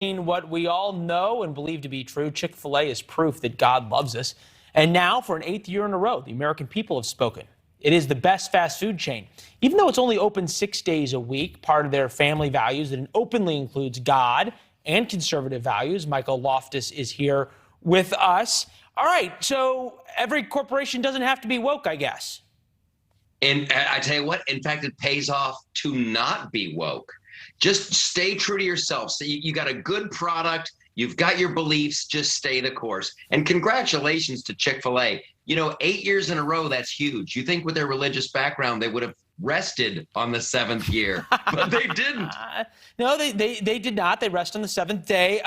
What we all know and believe to be true, Chick-fil-A is proof that God loves us. And now, for an 8th year in a row, the American people have spoken. It is the best fast food chain. Even though it's only open 6 days a week, part of their family values that it openly includes God and conservative values. Michael Loftus is here with us. All right, so every corporation doesn't have to be woke, I guess. And I tell you what, in fact, it pays off to not be woke. Just stay true to yourself. So you got a good product. You've got your beliefs. Just stay the course. And congratulations to Chick-fil-A. 8 years in a row, that's huge. You think with their religious background, they would have rested on the 7th year, but they didn't. No, they did not. They rest on the 7th day.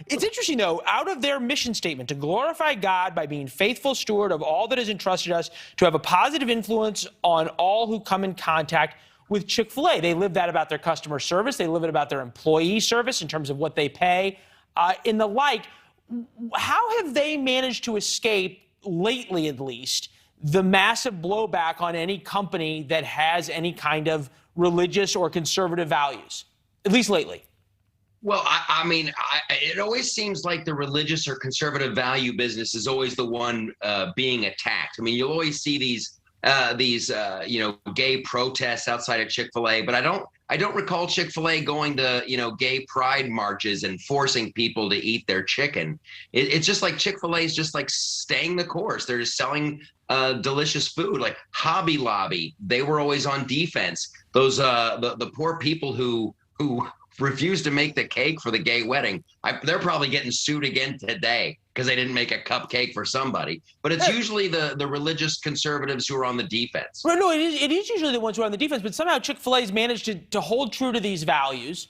It's interesting, though, out of their mission statement, to glorify God by being faithful steward of all that has entrusted us, to have a positive influence on all who come in contact with Chick-fil-A. They live that about their customer service. They live it about their employee service in terms of what they pay and the like. How have they managed to escape, lately at least, the massive blowback on any company that has any kind of religious or conservative values, at least lately? Well, I mean, it always seems like the religious or conservative value business is always the one being attacked. I mean, you'll always see these gay protests outside of Chick-fil-A, but I don't recall Chick-fil-A going to, gay pride marches and forcing people to eat their chicken. It's just like Chick-fil-A is just like staying the course. They're just selling delicious food, like Hobby Lobby. They were always on defense. Those the poor people who refused to make the cake for the gay wedding, they're probably getting sued again today because they didn't make a cupcake for somebody. But it's usually the religious conservatives who are on the defense. Well, no, it is usually the ones who are on the defense, but somehow Chick-fil-A has managed to hold true to these values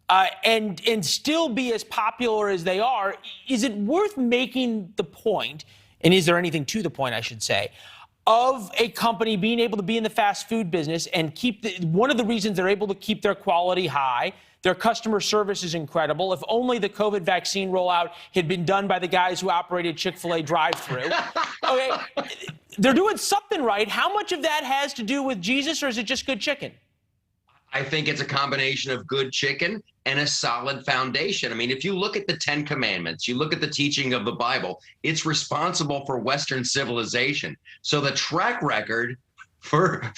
and still be as popular as they are. Is it worth making the point, and is there anything to the point, I should say, of a company being able to be in the fast food business and one of the reasons they're able to keep their quality high, their customer service is incredible. If only the COVID vaccine rollout had been done by the guys who operated Chick-fil-A drive-thru. Okay, they're doing something right. How much of that has to do with Jesus, or is it just good chicken? I think it's a combination of good chicken and a solid foundation. I mean, if you look at the 10 Commandments, you look at the teaching of the Bible, it's responsible for Western civilization. So the track record for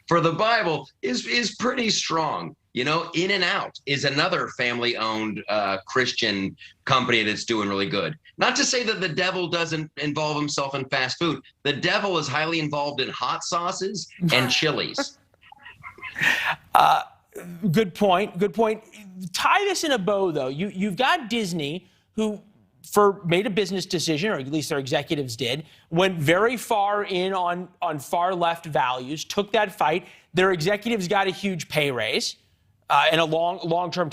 the Bible is pretty strong. In-N-Out is another family-owned Christian company that's doing really good. Not to say that the devil doesn't involve himself in fast food. The devil is highly involved in hot sauces and chilies. Good point. Good point. Tie this in a bow, though. You've got Disney, who made a business decision, or at least their executives did, went very far in on far left values, took that fight. Their executives got a huge pay raise and a long-term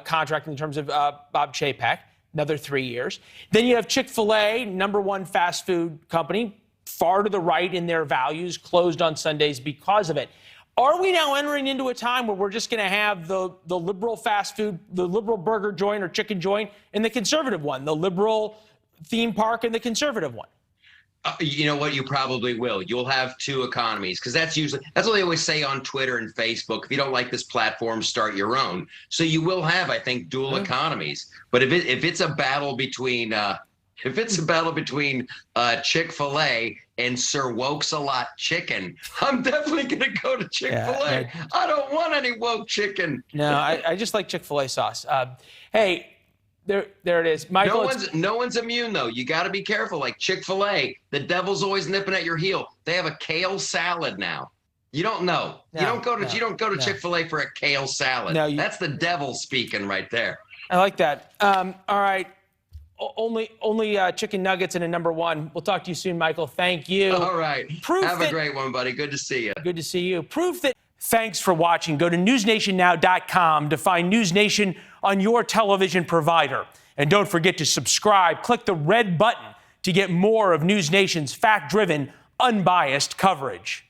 contract in terms of Bob Chapek, another 3 years. Then you have Chick-fil-A, #1 fast food company, far to the right in their values, closed on Sundays because of it. Are we now entering into a time where we're just going to have the liberal fast food, the liberal burger joint or chicken joint, and the conservative one, the liberal theme park and the conservative one? You know what? You probably will. You'll have two economies, because that's what they always say on Twitter and Facebook. If you don't like this platform, start your own. So you will have, I think, dual economies. But if it's a battle between Chick-fil-A and Sir Woke's-a-Lot chicken, I'm definitely going to go to Chick-fil-A. Yeah, I don't want any woke chicken. No, I just like Chick-fil-A sauce. Hey, there it is. Michael, no one's immune, though. You got to be careful. Like Chick-fil-A, the devil's always nipping at your heel. They have a kale salad now. You don't know. You don't go to Chick-fil-A for a kale salad. No, that's the devil speaking right there. I like that. All right. Only chicken nuggets and a #1. We'll talk to you soon, Michael. Thank you. All right. Have a great one, buddy. Good to see you. Good to see you. Thanks for watching. Go to newsnationnow.com to find NewsNation on your television provider. And don't forget to subscribe. Click the red button to get more of NewsNation's fact-driven, unbiased coverage.